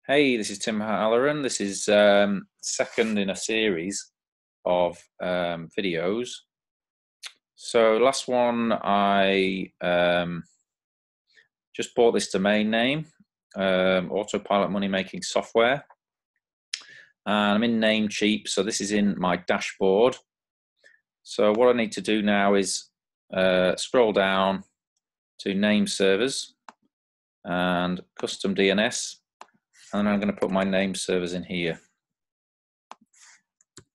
Hey, this is Tim Halloran. This is second in a series of videos. So last one, I just bought this domain name, Autopilot Money Making Software. And I'm in Namecheap, so this is in my dashboard. So what I need to do now is scroll down to Name Servers and Custom DNS. And I'm going to put my name servers in here,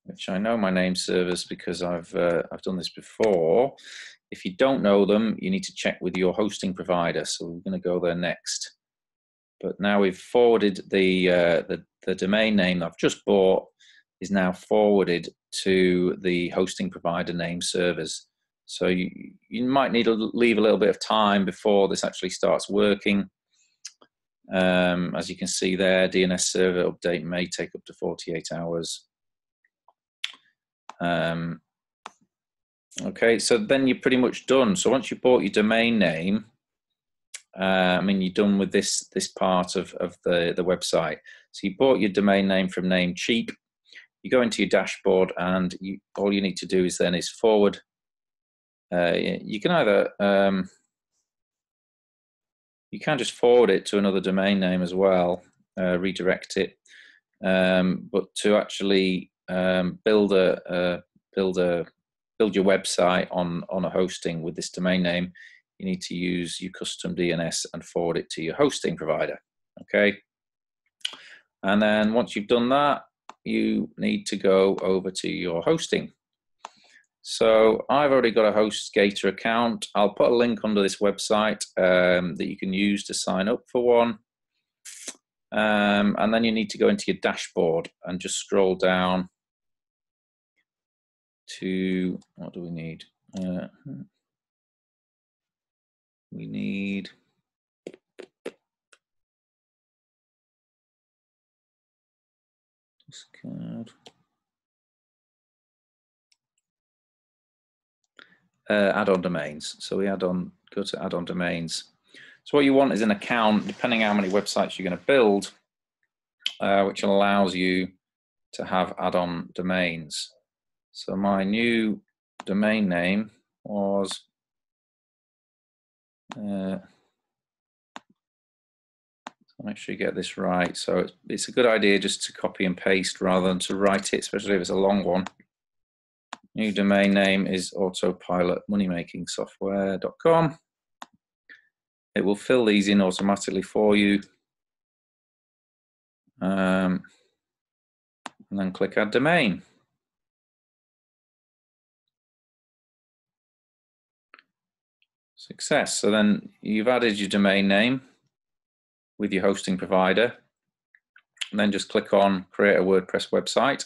which I know my name servers because I've done this before. If you don't know them, you need to check with your hosting provider. So we're going to go there next. But now we've forwarded the domain name that I've just bought is now forwarded to the hosting provider name servers. So you might need to leave a little bit of time before this actually starts working. As you can see there, DNS server update may take up to 48 hours. Okay, so then you're pretty much done. So once you bought your domain name, you're done with this part of the website. So you bought your domain name from Namecheap. You go into your dashboard, and all you need to do is forward. You can either you can just forward it to another domain name as well, redirect it. But to actually build your website on a hosting with this domain name, you need to use your custom DNS and forward it to your hosting provider. Okay, and then once you've done that, you need to go over to your hosting. So I've already got a HostGator account. I'll put a link under this website that you can use to sign up for one. And then you need to go into your dashboard and just scroll down to, what do we need? We need discard. Add-on domains. So we go to add-on domains. So what you want is an account, depending how many websites you're going to build, which allows you to have add-on domains. So my new domain name was make sure you get this right. So it's a good idea just to copy and paste rather than to write it, especially if it's a long one. New domain name is autopilotmoneymakingsoftware.com. It will fill these in automatically for you. And then click Add Domain. Success. So then you've added your domain name with your hosting provider, and then just click on Create a WordPress website.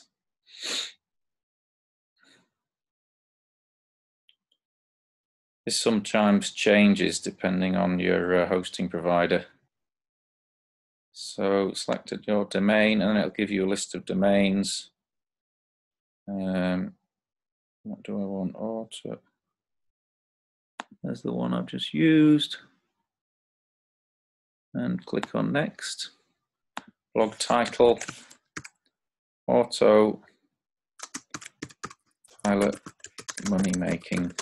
This sometimes changes depending on your hosting provider. So selected your domain, and then it'll give you a list of domains. What do I want? Auto. There's the one I've just used. And click on Next. Blog title, Autopilot Money Making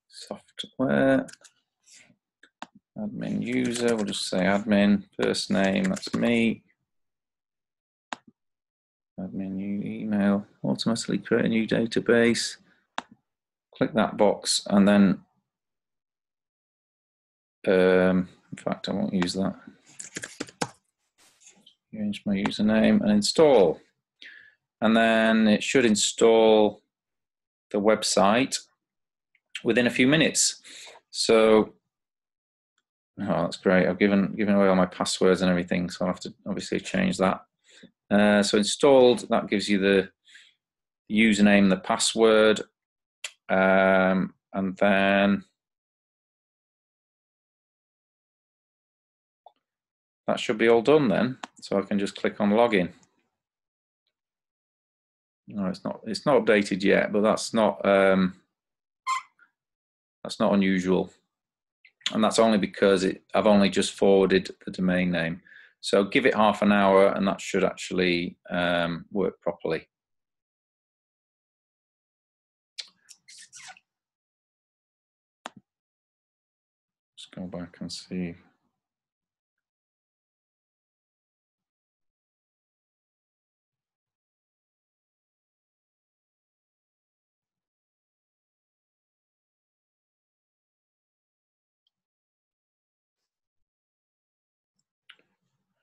Software. Admin user, we'll just say admin. First name, that's me. Admin new email, automatically create a new database. Click that box, and then in fact, I won't use that. Change my username and install. And then it should install the website within a few minutes. So, oh, that's great. I've given away all my passwords and everything, so I'll have to obviously change that. So installed, that gives you the username, the password, and then that should be all done then. So I can just click on login. No, it's not updated yet, but that's not unusual, and that's only because I've only just forwarded the domain name. So give it half an hour and that should actually work properly. Let's go back and see.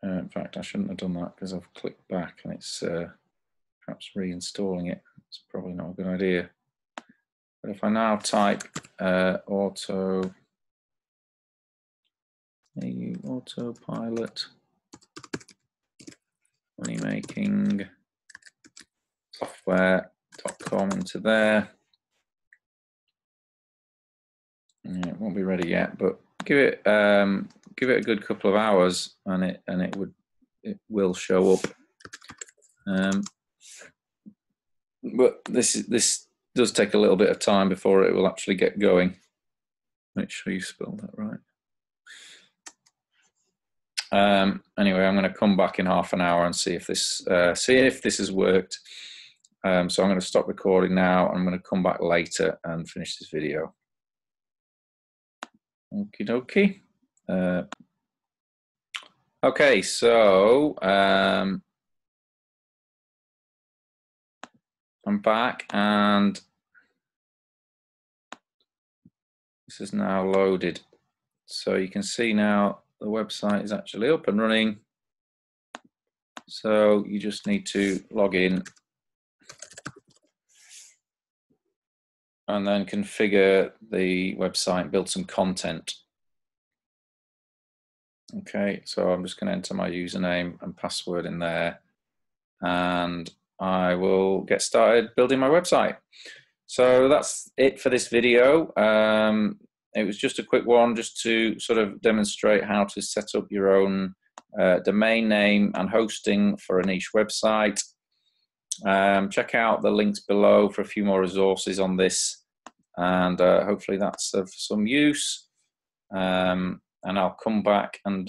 In fact, I shouldn't have done that because I've clicked back and it's perhaps reinstalling it. It's probably not a good idea. But if I now type autopilot moneymaking software.com into there. It won't be ready yet, but give it a good couple of hours, and it will show up. But this does take a little bit of time before it will actually get going. Make sure you spelled that right. Anyway, I'm going to come back in half an hour and see if this has worked. So I'm going to stop recording now. I'm going to come back later and finish this video. Okie dokie. Okay, so I'm back and this is now loaded. So you can see now the website is actually up and running. So you just need to log in and then configure the website, build some content. Okay, so I'm just going to enter my username and password in there, and I will get started building my website. So that's it for this video. It was just a quick one just to sort of demonstrate how to set up your own domain name and hosting for a niche website. Check out the links below for a few more resources on this, and hopefully that's of some use. And I'll come back and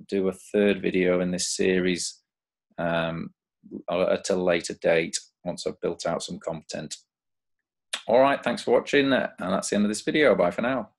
do a third video in this series at a later date once I've built out some content. All right, thanks for watching, and that's the end of this video. Bye for now.